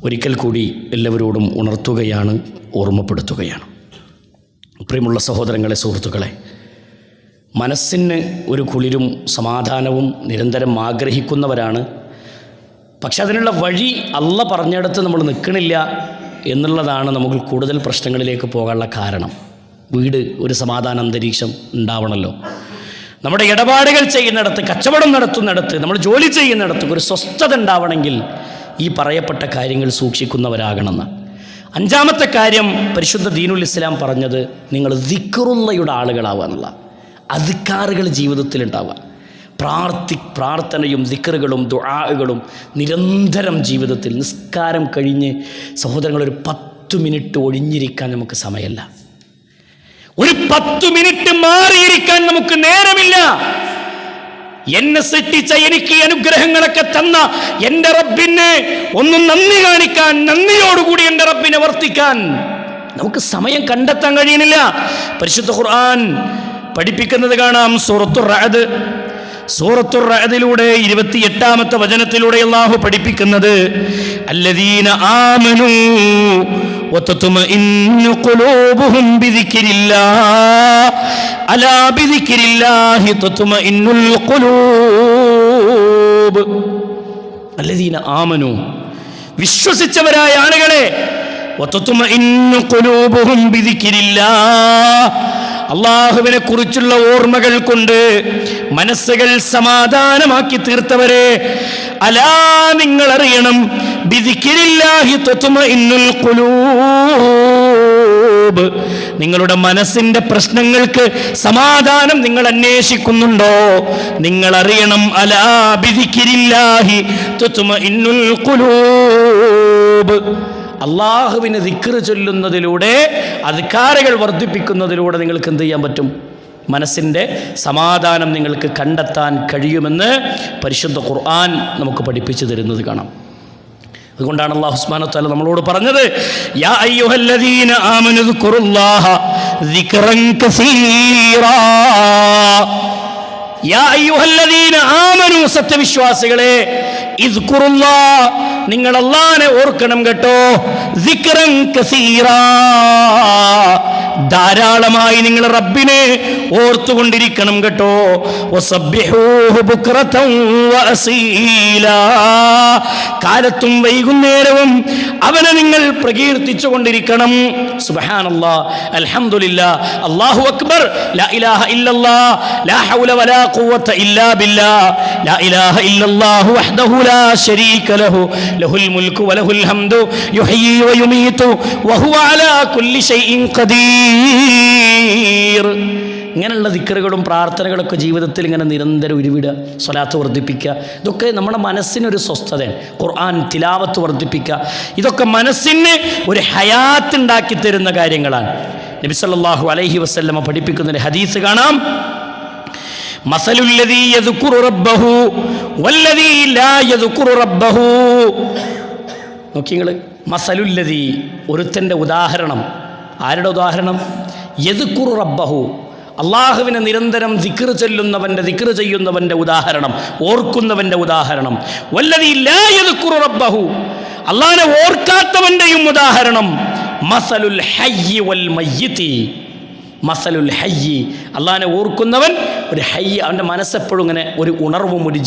[SPEAKER 1] ഒരിക്കൽ കൂടി എല്ലാവരോടും ഉണർത്തുകയാണ്, ഓർമ്മപ്പെടുത്തുകയാണ്. പ്രിയമുള്ള സഹോദരങ്ങളെ, സുഹൃത്തുക്കളെ, മനസ്സിന് ഒരു കുളിരും സമാധാനവും നിരന്തരം ആഗ്രഹിക്കുന്നവരാണ്. പക്ഷെ അതിനുള്ള വഴി അള്ളാഹ് പറഞ്ഞിടത്ത് നമ്മൾ നിൽക്കണില്ല എന്നുള്ളതാണ് നമുക്ക് കൂടുതൽ പ്രശ്നങ്ങളിലേക്ക് പോകാനുള്ള കാരണം. വീട്, ഒരു സമാധാന അന്തരീക്ഷം ഉണ്ടാവണമല്ലോ. നമ്മുടെ ഇടപാടുകൾ ചെയ്യുന്നിടത്ത്, കച്ചവടം നടത്തുന്നിടത്ത്, നമ്മൾ ജോലി ചെയ്യുന്നിടത്ത് ഒരു സ്വസ്ഥത ഉണ്ടാവണമെങ്കിൽ ഈ പറയപ്പെട്ട കാര്യങ്ങൾ സൂക്ഷിക്കുന്നവരാകണമെന്ന്. 5ാമത്തെ കാര്യം പരിശുദ്ധ ദീനുൽ ഇസ്ലാം പറഞ്ഞത് നിങ്ങൾ ദിക്റുള്ളയുടെ ആളുകളാവുക എന്നുള്ള. അദ്കാറുകൾ ജീവിതത്തിലുണ്ടാവുക. പ്രാർത്ഥനയും ദിക്റുകളും ദുആകളും നിരന്തരം ജീവിതത്തിൽ. നിസ്കാരം കഴിഞ്ഞ് സഹോദരങ്ങൾ ഒരു 10 മിനിറ്റ് ഒഴിഞ്ഞിരിക്കാൻ നമുക്ക് സമയമല്ല. ഒരു 10 മിനിറ്റ് മാറിയിരിക്കാൻ നമുക്ക് നേരമില്ല. എന്നെ സൃഷ്ടിച്ച, എനിക്ക് അനുഗ്രഹങ്ങളൊക്കെ തന്ന എൻ്റെ റബ്ബിന് ഒന്നും നന്ദി കാണിക്കാൻ, നന്ദിയോടുകൂടി എൻ്റെ റബ്ബിനെ വർത്തിക്കാൻ നമുക്ക് സമയം കണ്ടെത്താൻ കഴിയുന്നില്ല. പരിശുദ്ധ ഖുർആൻ പഠിപ്പിക്കുന്നത് കാണാം. സൂറത്തുർ റഅദ് സൂറത്തുർ റഅദിലൂടെ 28-ാമത്തെ വചനത്തിലൂടെ അല്ലാഹു പഠിപ്പിക്കുന്നത് അല്ലദീന ആമനൂ വതത്മഇന്നു ഖുലൂബുഹും ബിദിക്രില്ലാഹ് അലാ ബിദിക്രില്ലാഹി തത്മഇന്നുൽ ഖുലൂബ്. അല്ലദീന ആമനൂ, വിശ്വസിച്ചവരായ ആളുകളെ, വതത്മഇന്നു ഖുലൂബുഹും ബിദിക്രില്ലാഹ്, അള്ളാഹുവിനെ കുറിച്ചുള്ള ഓർമ്മകൾ കൊണ്ട് മനസ്സുകൾ സമാധാനമാക്കി തീർത്തവരെ, അലാ നിങ്ങൾ അറിയണം, ബിദിക്രില്ലാഹി തത്മഇന്നുൽ ഖുലൂബ്, നിങ്ങളുടെ മനസ്സിന്റെ പ്രശ്നങ്ങൾക്ക് സമാധാനം നിങ്ങൾ അന്വേഷിക്കുന്നുണ്ടോ? നിങ്ങൾ അറിയണം, അലാ ബിദിക്രില്ലാഹി തത്മഇന്നുൽ ഖുലൂബ്, അള്ളാഹുവിനെ ദിക്ർ ചൊല്ലുന്നതിലൂടെ, അദ്കാറുകൾ വർദ്ധിപ്പിക്കുന്നതിലൂടെ നിങ്ങൾക്ക് എന്ത് ചെയ്യാൻ പറ്റും? മനസ്സിൻ്റെ സമാധാനം നിങ്ങൾക്ക് കണ്ടെത്താൻ കഴിയുമെന്ന് പരിശുദ്ധ ഖുർആൻ നമുക്ക് പഠിപ്പിച്ചു തരുന്നത് കാണാം. അതുകൊണ്ടാണ് അല്ലാഹു സുബ്ഹാനഹു വ തആല നമ്മളോട് പറഞ്ഞത്, യാ അയ്യുഹല്ലദീന ആമനു ദിക്റുല്ലാഹ ദിക്റൻ കസീറാ. യാ അയ്യുഹല്ലദീന ആമനു, സത്യവിശ്വാസികളെ, ഇദ്കുറുല്ലാഹ്, നിങ്ങൾ അല്ലാഹനെ ഓർക്കണം കേട്ടോ. ദിക്റൻ കസീറാ, ധാരാളമായി നിങ്ങൾ റബ്ബിനെ ഓർത്തുകൊണ്ടിരിക്കണം കേട്ടോ. വസബ്ബിഹൂഹു ബുക്റതൻ വഅസീലാ, കാലത്തും വൈകുന്നേരവും അവനെ നിങ്ങൾ പ്രകീർത്തിച്ചു കൊണ്ടിരിക്കണം. സുബ്ഹാനല്ലാഹ്, അൽഹംദുലില്ലാഹ്, അല്ലാഹു അക്ബർ, ലാ ഇലാഹ ഇല്ലല്ലാഹ്, ലാ ഹൗല വലാ ഖുവത ഇല്ലാ ബില്ലാഹ്, ലാ ഇലാഹ ഇല്ലല്ലാഹു വഹ്ദഹു ലാ ശരീക ലഹു, ലഹുൽ മുൽക്കു വലഹുൽ ഹംദു യുഹ്യീ വയുമീതു വഹുവ അലാ കുല്ലി ഷൈഇൻ ഖദീർ. ഇങ്ങനെയുള്ള ദിക്റുകളും പ്രാർത്ഥനകളൊക്കെ ജീവിതത്തിൽ ഇങ്ങനെ നിരന്തരം ഉരുവിടുക, സ്വലാത്ത് വർദ്ധിപ്പിക്കുക, ഇതൊക്കെ നമ്മുടെ മനസ്സിനൊരു സ്വസ്ഥതയാണ്. ഖുർആൻ തിലാവത്ത് വർദ്ധിപ്പിക്കുക, ഇതൊക്കെ മനസ്സിന് ഒരു ഹയാത്ത് ഉണ്ടാക്കി തരുന്ന കാര്യങ്ങളാണ്. നബി സല്ലല്ലാഹു അലൈഹി വസല്ലമ പഠിപ്പിക്കുന്ന ഒരു ഹദീസ് കാണാം, മസലുല്ലദീ യദ്കുറു റബ്ബഹു വല്ലദീ ലാ യദ്കുറു റബ്ബഹു. നോക്കി നിങ്ങൾ, മസലുല്ലദീ, ഒരുത്തൻ്റെ ഉദാഹരണം. ആരുടെ ഉദാഹരണം? യദ്കുറു റബ്ബഹു, അള്ളാഹുവിനെ നിരന്തരം ദിക്ർ ചൊല്ലുന്നവൻ്റെ, ദിക്ർ ചെയ്യുന്നവൻ്റെ ഉദാഹരണം, ഓർക്കുന്നവൻ്റെ ഉദാഹരണം. വല്ലദീ ലാ യദ്കുറു റബ്ബഹു, അള്ളാഹനെ ഓർക്കാത്തവൻ്റെയും ഉദാഹരണം. മസലുൽ ഹയ്യി വൽ മയ്യിത്തി, മസലുൽ ഹയ്യി, അള്ളാഹനെ ഓർക്കുന്നവൻ ഒരു ഹയ്യ്, അവൻ്റെ മനസ്സെപ്പോഴും ഇങ്ങനെ ഒരു ഉണർവും ഒരു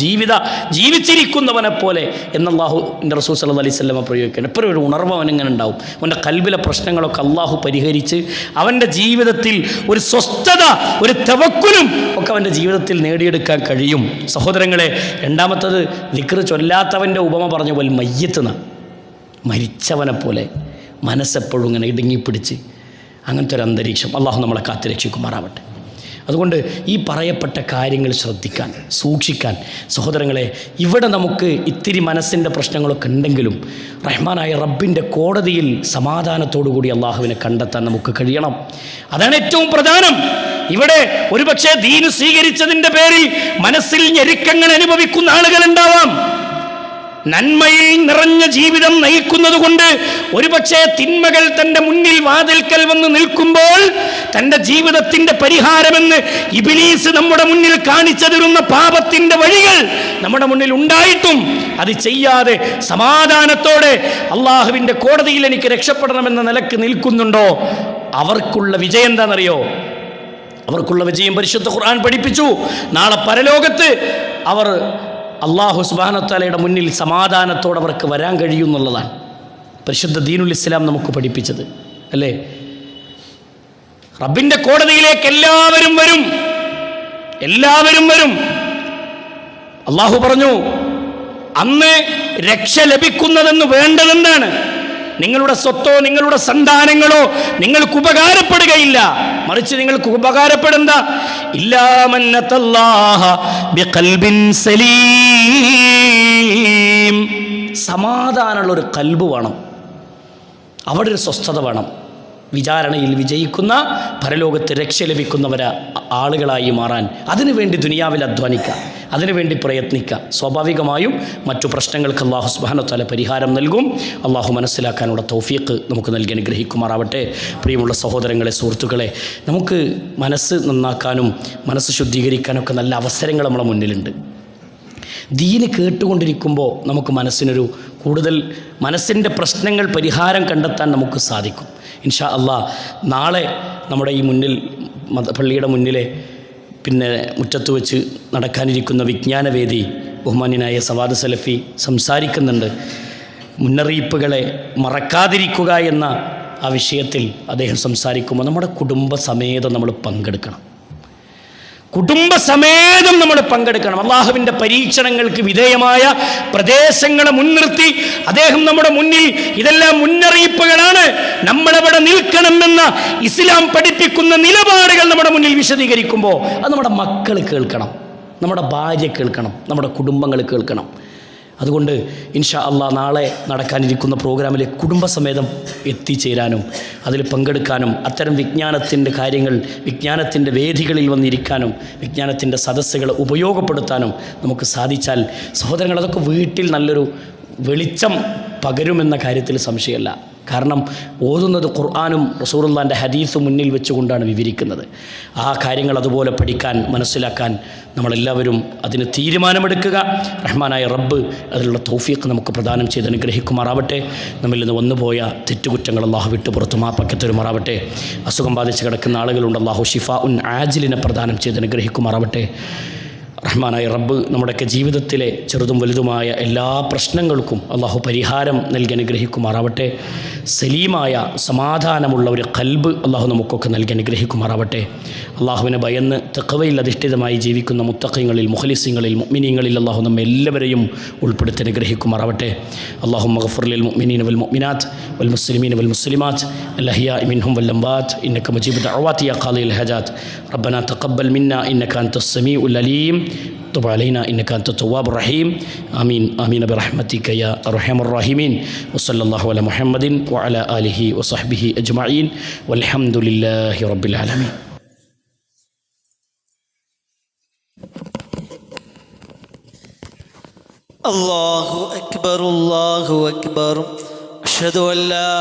[SPEAKER 1] ജീവിച്ചിരിക്കുന്നവനെ പോലെ എന്ന് അള്ളാഹുവിൻ്റെ റസൂൽ സല്ലല്ലാഹു അലൈഹി വസല്ലം പ്രയോഗിക്കുകയാണ്. എപ്പോഴും ഒരു ഉണർവ് അവനിങ്ങനെ ഉണ്ടാവും. അവൻ്റെ കൽബിലെ പ്രശ്നങ്ങളൊക്കെ അള്ളാഹു പരിഹരിച്ച് അവൻ്റെ ജീവിതത്തിൽ ഒരു സ്വസ്ഥത, ഒരു തവക്കുലും ഒക്കെ അവൻ്റെ ജീവിതത്തിൽ നേടിയെടുക്കാൻ കഴിയും. സഹോദരങ്ങളെ, രണ്ടാമത്തത് ദിക്ർ ചൊല്ലാത്തവൻ്റെ ഉപമ പറഞ്ഞു, വൽ മയ്യിത്ത്, മരിച്ചവനെ പോലെ മനസ്സെപ്പോഴും ഇങ്ങനെ ഇടുങ്ങിപ്പിടിച്ച് അങ്ങനത്തെ ഒരു അന്തരീക്ഷം. അള്ളാഹു നമ്മളെ കാത്തുരക്ഷിക്കുമാറാവട്ടെ. അതുകൊണ്ട് ഈ പറയപ്പെട്ട കാര്യങ്ങൾ ശ്രദ്ധിക്കാൻ, സൂക്ഷിക്കാൻ. സഹോദരങ്ങളെ, ഇവിടെ നമുക്ക് ഇത്തിരി മനസ്സിൻ്റെ പ്രശ്നങ്ങളൊക്കെ ഉണ്ടെങ്കിലും റഹ്മാനായ റബ്ബിൻ്റെ കോടതിയിൽ സമാധാനത്തോടുകൂടി അള്ളാഹുവിനെ കണ്ടെത്താൻ നമുക്ക് കഴിയണം. അതാണ് ഏറ്റവും പ്രധാനം. ഇവിടെ ഒരുപക്ഷെ ദീന് സ്വീകരിച്ചതിൻ്റെ പേരിൽ മനസ്സിൽ ഞെരുക്കങ്ങൾ അനുഭവിക്കുന്ന ആളുകളുണ്ടാവാം. നന്മയിൽ നിറഞ്ഞ ജീവിതം നയിക്കുന്നത് കൊണ്ട് ഒരുപക്ഷെ തിന്മകൾ തൻ്റെ മുന്നിൽ വാതിൽക്കൽ വന്ന് നിൽക്കുമ്പോൾ തൻ്റെ ജീവിതത്തിൻ്റെ പരിഹാരമെന്ന് ഇബ്ലീസ് നമ്മുടെ മുന്നിൽ കാണിച്ചു തരുന്ന പാപത്തിൻ്റെ വഴികൾ നമ്മുടെ മുന്നിൽ ഉണ്ടായിട്ടും അത് ചെയ്യാതെ സമാധാനത്തോടെ അള്ളാഹുവിൻ്റെ കോടതിയിൽ എനിക്ക് രക്ഷപ്പെടണമെന്ന നിലക്ക് നിൽക്കുന്നുണ്ടോ, അവർക്കുള്ള വിജയം എന്താണെന്നറിയോ? അവർക്കുള്ള വിജയം പരിശുദ്ധ ഖുർആൻ പഠിപ്പിച്ചു. നാളെ പരലോകത്ത് അവർ അള്ളാഹു സുബ്ഹാനഹു വ തആലയുടെ മുന്നിൽ സമാധാനത്തോടെ അവർക്ക് വരാൻ കഴിയുമെന്നുള്ളതാണ് പരിശുദ്ധ ദീനുൽ ഇസ്ലാം നമുക്ക് പഠിപ്പിച്ചത്, അല്ലേ? റബ്ബിൻ്റെ കോടതിയിലേക്ക് എല്ലാവരും വരും, എല്ലാവരും വരും. അള്ളാഹു പറഞ്ഞു, അന്ന് രക്ഷ ലഭിക്കുന്നതെന്ന് വേണ്ടതെന്താണ്? നിങ്ങളുടെ സ്വത്തോ നിങ്ങളുടെ സന്താനങ്ങളോ നിങ്ങൾക്ക് ഉപകാരപ്പെടുകയില്ല, മറിച്ച് നിങ്ങൾക്ക് ഉപകാരപ്പെടുന്ന ഇല്ലാ മൻ അത്തല്ലാഹ ബിഖൽബിൻ സലീം, സമാധാനമുള്ള ഒരു കൽബ് വേണം, അവിടെ ഒരു സ്വസ്ഥത വേണം. വിചാരണയിൽ വിജയിക്കുന്ന, പരലോകത്ത് രക്ഷ ലഭിക്കുന്നവരെ ആളുകളായി മാറാൻ അതിനുവേണ്ടി ദുനിയാവിൽ അധ്വാനിക്കുക. അതിനുവേണ്ടി പ്രയത്നിക്കുക. സ്വാഭാവികമായും മറ്റു പ്രശ്നങ്ങൾക്ക് അല്ലാഹു സുബ്ഹാനഹു വ തആല പരിഹാരം നൽകും. അല്ലാഹു മനസ്സിലാക്കാനുള്ള തൗഫീഖ് നമുക്ക് നൽകി അനുഗ്രഹിക്കുമാറാവട്ടെ. പ്രിയമുള്ള സഹോദരങ്ങളെ, സുഹൃത്തുക്കളെ, നമുക്ക് മനസ്സ് നന്നാക്കാനും മനസ്സ് ശുദ്ധീകരിക്കാനൊക്കെ നല്ല അവസരങ്ങൾ നമ്മുടെ മുന്നിലുണ്ട്. ദീന് കേട്ടുകൊണ്ടിരിക്കുമ്പോൾ നമുക്ക് മനസ്സിനൊരു കൂടുതൽ മനസ്സിൻ്റെ പ്രശ്നങ്ങൾ പരിഹാരം കണ്ടെത്താൻ നമുക്ക് സാധിക്കും. ഇൻഷാ അല്ലാഹ് നാളെ നമ്മുടെ ഈ മുന്നിൽ പള്ളിയുടെ മുന്നിലെ മുറ്റത്ത് വെച്ച് നടക്കാനിരിക്കുന്ന വിജ്ഞാനവേദി ബഹുമാന്യനായ സവാദ് സലഫി സംസാരിക്കുന്നുണ്ട്. മുന്നറിയിപ്പുകളെ മറക്കാതിരിക്കുക എന്ന ആ വിഷയത്തിൽ അദ്ദേഹം സംസാരിക്കുമ്പോൾ നമ്മുടെ കുടുംബസമേതം നമ്മൾ പങ്കെടുക്കണം. കുടുംബസമേതം നമ്മൾ പങ്കെടുക്കണം. അള്ളാഹുവിൻ്റെ പരീക്ഷണങ്ങൾക്ക് വിധേയമായ പ്രദേശങ്ങളെ മുൻനിർത്തി അദ്ദേഹം നമ്മുടെ മുന്നിൽ ഇതെല്ലാം മുന്നറിയിപ്പുകളാണ്, നമ്മളെവിടെ നിൽക്കണമെന്ന ഇസ്ലാം പഠിപ്പിക്കുന്ന നിലപാടുകൾ നമ്മുടെ മുന്നിൽ വിശദീകരിക്കുമ്പോൾ അത് നമ്മുടെ മക്കൾ കേൾക്കണം, നമ്മുടെ ഭാര്യ കേൾക്കണം, നമ്മുടെ കുടുംബങ്ങൾ കേൾക്കണം. അതുകൊണ്ട് ഇൻഷാ അല്ലാഹ് നാളെ നടക്കാനിരിക്കുന്ന പ്രോഗ്രാമിൽ കുടുംബസമേതം എത്തിച്ചേരാനും അതിൽ പങ്കെടുക്കാനും അത്തരം വിജ്ഞാനത്തിൻ്റെ കാര്യങ്ങൾ വിജ്ഞാനത്തിൻ്റെ വേദികളിൽ വന്നിരിക്കാനും വിജ്ഞാനത്തിൻ്റെ സദസ്സുകൾ ഉപയോഗപ്പെടുത്താനും നമുക്ക് സാധിച്ചാൽ സഹോദരങ്ങൾ, അതൊക്കെ വീട്ടിൽ നല്ലൊരു വെളിച്ചം പകരുമെന്ന കാര്യത്തിൽ സംശയമല്ല. കാരണം ഓതുന്നത് ഖുർആനും റസൂലുള്ളാഹിൻ്റെ ഹദീസും മുന്നിൽ വെച്ചുകൊണ്ടാണ് വിവരിക്കുന്നത്. ആ കാര്യങ്ങൾ അതുപോലെ പഠിക്കാൻ മനസ്സിലാക്കാൻ നമ്മളെല്ലാവരും അതിന് തീരുമാനമെടുക്കുക. റഹ്മാനായ റബ്ബ് അതിലുള്ള തൗഫീഖ് നമുക്ക് പ്രദാനം ചെയ്ത് അനുഗ്രഹിക്കുമാറാവട്ടെ. നമ്മിൽ നിന്ന് വന്നുപോയ തെറ്റുകുറ്റങ്ങൾ അല്ലാഹു വിട്ടു പുറത്തു മാപ്പാക്കി തരുമാറാവട്ടെ. അസുഖം ബാധിച്ച് കിടക്കുന്ന ആളുകളുണ്ട്, അല്ലാഹു ഷിഫാഉൻ ആജിലിനെ പ്രദാനം ചെയ്ത് അനുഗ്രഹിക്കുമാറാവട്ടെ. റഹ്മാനായ റബ്ബ് നമ്മുടെയൊക്കെ ജീവിതത്തിലെ ചെറുതും വലുതുമായ എല്ലാ പ്രശ്നങ്ങൾക്കും അല്ലാഹു പരിഹാരം നൽകി അനുഗ്രഹിക്കുമാറാവട്ടെ. സലീമായ സമാധാനമുള്ള ഒരു ഖൽബ് അല്ലാഹു നമുക്കൊക്കെ നൽകി അനുഗ്രഹിക്കുമാറാവട്ടെ. അല്ലാഹുവിനെ ഭയന്ന് തഖ്വയിൽ അധിഷ്ഠിതമായി ജീവിക്കുന്ന മുത്തഖീങ്ങളിൽ മുഖ്ലിസീങ്ങളിൽ മുഅ്മിനീങ്ങളിൽ അല്ലാഹു നമ്മെ എല്ലാവരെയും ഉൾപ്പെടുത്തി അനുഗ്രഹിക്കുമാറാവട്ടെ. അല്ലാഹുമ്മ ഗഫിർ ലിൽ മുഅ്മിനീന വൽ മുഅ്മിനാത്ത് വൽ മുസ്ലിമീന വൽ മുസ്ലിമാത്ത് അൽ അഹ്യാഇ മിൻഹും വൽ അംവാത്ത് ഇന്നക മുജീബു ദഅവാതി യാ ഖാദിൽ ഹജാത്ത്. റബ്ബനാ തഖബ്ബൽ മിന്നാ ഇന്നക അൻതസ് സമീഉൽ അലീം. تب علينا إنك أنت التواب الرحيم. آمين آمين برحمتك يا أرحم الراحمين. وصلى الله على محمد وعلى آله وصحبه أجمعين والحمد لله رب العالمين.
[SPEAKER 2] الله أكبر الله أكبر. أشهد أن لا